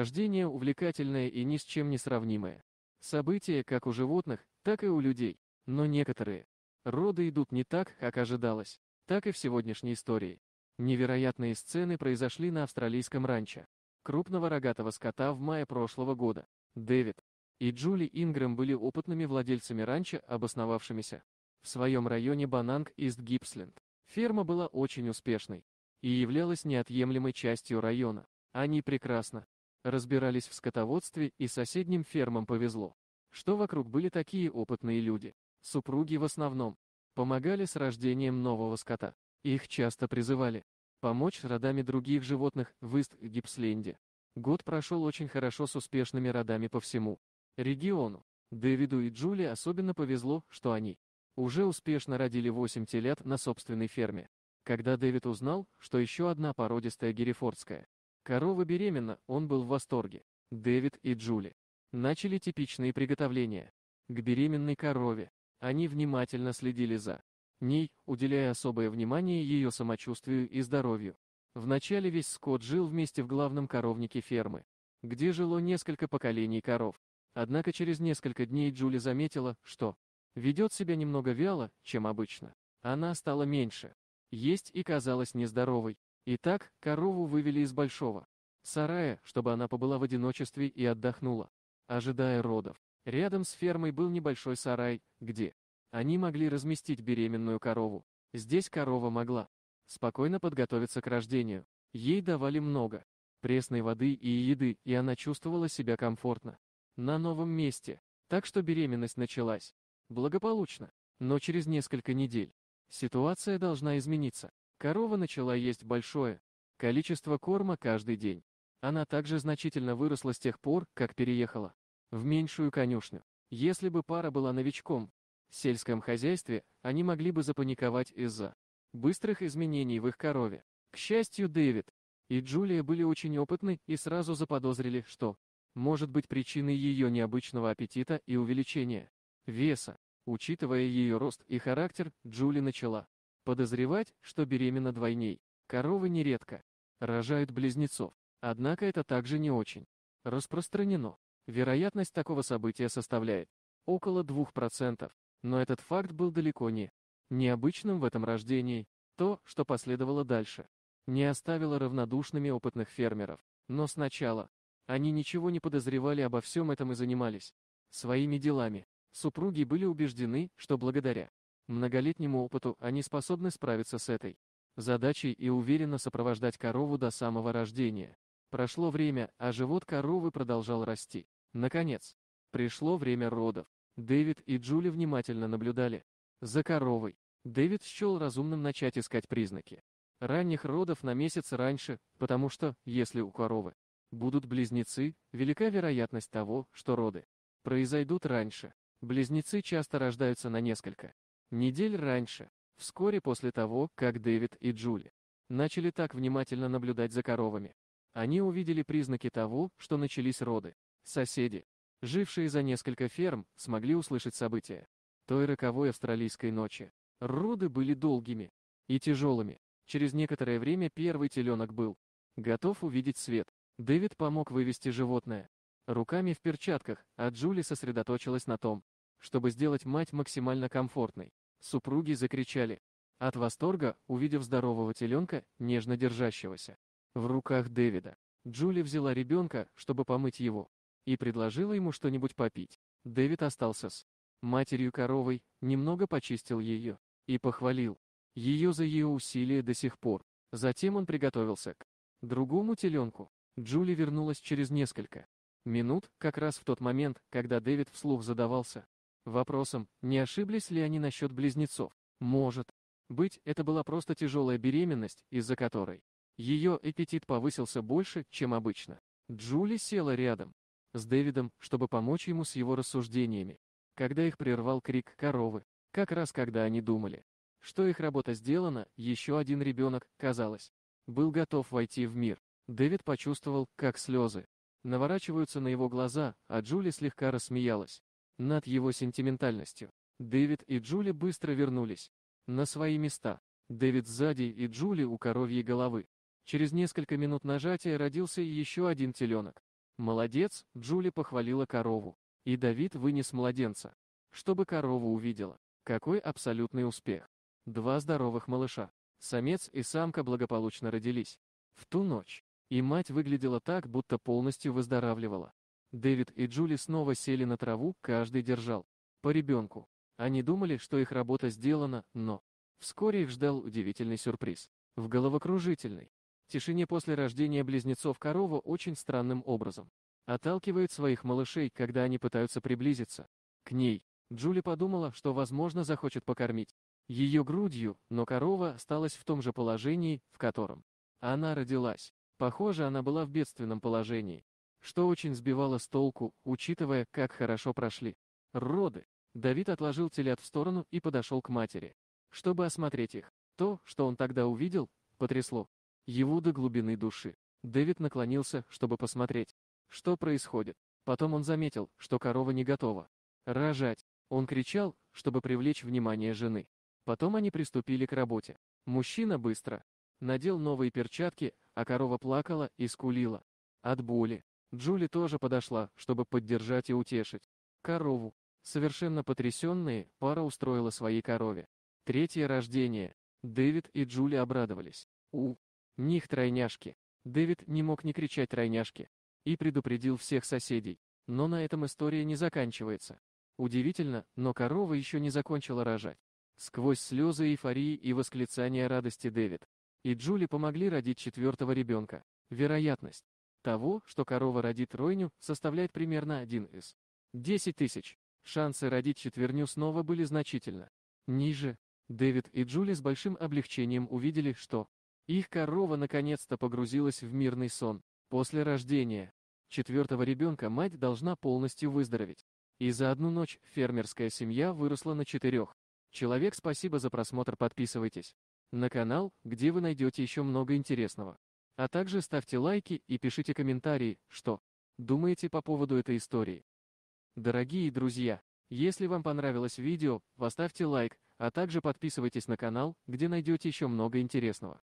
Рождение увлекательное и ни с чем не сравнимое. События как у животных, так и у людей. Но некоторые роды идут не так, как ожидалось, так и в сегодняшней истории. Невероятные сцены произошли на австралийском ранчо крупного рогатого скота в мае прошлого года. Дэвид и Джули Ингрэм были опытными владельцами ранчо, обосновавшимися в своем районе Бананг-Ист-Гипсленд. Ферма была очень успешной и являлась неотъемлемой частью района. Они прекрасно разбирались в скотоводстве, и соседним фермам повезло, что вокруг были такие опытные люди. Супруги в основном помогали с рождением нового скота. Их часто призывали помочь с родами других животных в Ист-Гипсленде. Год прошел очень хорошо с успешными родами по всему региону. Дэвиду и Джули особенно повезло, что они уже успешно родили 8 телят на собственной ферме. Когда Дэвид узнал, что еще одна породистая герефордская корова беременна, он был в восторге. Дэвид и Джули начали типичные приготовления к беременной корове. Они внимательно следили за ней, уделяя особое внимание ее самочувствию и здоровью. Вначале весь скот жил вместе в главном коровнике фермы, где жило несколько поколений коров. Однако через несколько дней Джули заметила, что ведет себя немного вяло, чем обычно. Она стала меньше есть и казалась нездоровой. Итак, корову вывели из большого сарая, чтобы она побыла в одиночестве и отдохнула, ожидая родов. Рядом с фермой был небольшой сарай, где они могли разместить беременную корову. Здесь корова могла спокойно подготовиться к рождению. Ей давали много пресной воды и еды, и она чувствовала себя комфортно на новом месте. Так что беременность началась благополучно. Но через несколько недель ситуация должна измениться. Корова начала есть большое количество корма каждый день. Она также значительно выросла с тех пор, как переехала в меньшую конюшню. Если бы пара была новичком в сельском хозяйстве, они могли бы запаниковать из-за быстрых изменений в их корове. К счастью, Дэвид и Джулия были очень опытны и сразу заподозрили, что может быть причиной ее необычного аппетита и увеличения веса. Учитывая ее рост и характер, Джули начала подозревать, что беременна двойней. Коровы нередко рожают близнецов, однако это также не очень распространено. Вероятность такого события составляет около 2%, но этот факт был далеко не необычным в этом рождении. То, что последовало дальше, не оставило равнодушными опытных фермеров. Но сначала они ничего не подозревали обо всем этом и занимались своими делами. Супруги были убеждены, что благодаря многолетнему опыту они способны справиться с этой задачей и уверенно сопровождать корову до самого рождения. Прошло время, а живот коровы продолжал расти. Наконец, пришло время родов. Дэвид и Джули внимательно наблюдали за коровой. Дэвид счел разумным начать искать признаки ранних родов на месяц раньше, потому что, если у коровы будут близнецы, велика вероятность того, что роды произойдут раньше. Близнецы часто рождаются на несколько недель раньше, вскоре после того, как Дэвид и Джули начали так внимательно наблюдать за коровами. Они увидели признаки того, что начались роды. Соседи, жившие за несколько ферм, смогли услышать события той роковой австралийской ночи. Роды были долгими и тяжелыми. Через некоторое время первый теленок был готов увидеть свет. Дэвид помог вывести животное руками в перчатках, а Джули сосредоточилась на том, чтобы сделать мать максимально комфортной. Супруги закричали от восторга, увидев здорового теленка, нежно держащегося в руках Дэвида. Джули взяла ребенка, чтобы помыть его, и предложила ему что-нибудь попить. Дэвид остался с матерью-коровой, немного почистил ее и похвалил ее за ее усилия до сих пор. Затем он приготовился к другому теленку. Джули вернулась через несколько минут, как раз в тот момент, когда Дэвид вслух задавался вопросом, не ошиблись ли они насчет близнецов. Может быть, это была просто тяжелая беременность, из-за которой ее аппетит повысился больше, чем обычно. Джули села рядом с Дэвидом, чтобы помочь ему с его рассуждениями, когда их прервал крик коровы. Как раз когда они думали, что их работа сделана, еще один ребенок, казалось, был готов войти в мир. Дэвид почувствовал, как слезы наворачиваются на его глаза, а Джули слегка рассмеялась над его сентиментальностью. Дэвид и Джули быстро вернулись на свои места. Дэвид сзади и Джули у коровьей головы. Через несколько минут нажатия родился еще один теленок. Молодец, Джули похвалила корову. И Давид вынес младенца, чтобы корова увидела. Какой абсолютный успех. 2 здоровых малыша. Самец и самка благополучно родились. В ту ночь. И мать выглядела так, будто полностью выздоравливала. Дэвид и Джули снова сели на траву, каждый держал по ребенку. Они думали, что их работа сделана, но вскоре их ждал удивительный сюрприз. В головокружительной тишине после рождения близнецов корова очень странным образом отталкивает своих малышей, когда они пытаются приблизиться к ней. Джули подумала, что, возможно, захочет покормить ее грудью, но корова осталась в том же положении, в котором она родилась. Похоже, она была в бедственном положении, что очень сбивало с толку, учитывая, как хорошо прошли роды. Давид отложил телят в сторону и подошел к матери, чтобы осмотреть их. То, что он тогда увидел, потрясло его до глубины души. Дэвид наклонился, чтобы посмотреть, что происходит. Потом он заметил, что корова не готова рожать. Он кричал, чтобы привлечь внимание жены. Потом они приступили к работе. Мужчина быстро надел новые перчатки, а корова плакала и скулила от боли. Джули тоже подошла, чтобы поддержать и утешить корову. Совершенно потрясенные, пара устроила своей корове третье рождение. Дэвид и Джули обрадовались. У них тройняшки. Дэвид не мог не кричать тройняшки и предупредил всех соседей. Но на этом история не заканчивается. Удивительно, но корова еще не закончила рожать. Сквозь слезы эйфории и восклицания радости Дэвид и Джули помогли родить 4-го ребенка. Вероятность того, что корова родит тройню, составляет примерно 1 из 10 тысяч. Шансы родить четверню снова были значительно ниже. Дэвид и Джули с большим облегчением увидели, что их корова наконец-то погрузилась в мирный сон. После рождения 4-го ребенка мать должна полностью выздороветь. И за одну ночь фермерская семья выросла на 4 человек. Спасибо за просмотр, подписывайтесь на канал, где вы найдете еще много интересного. А также ставьте лайки и пишите комментарии, что думаете по поводу этой истории. Дорогие друзья, если вам понравилось видео, поставьте лайк, а также подписывайтесь на канал, где найдете еще много интересного.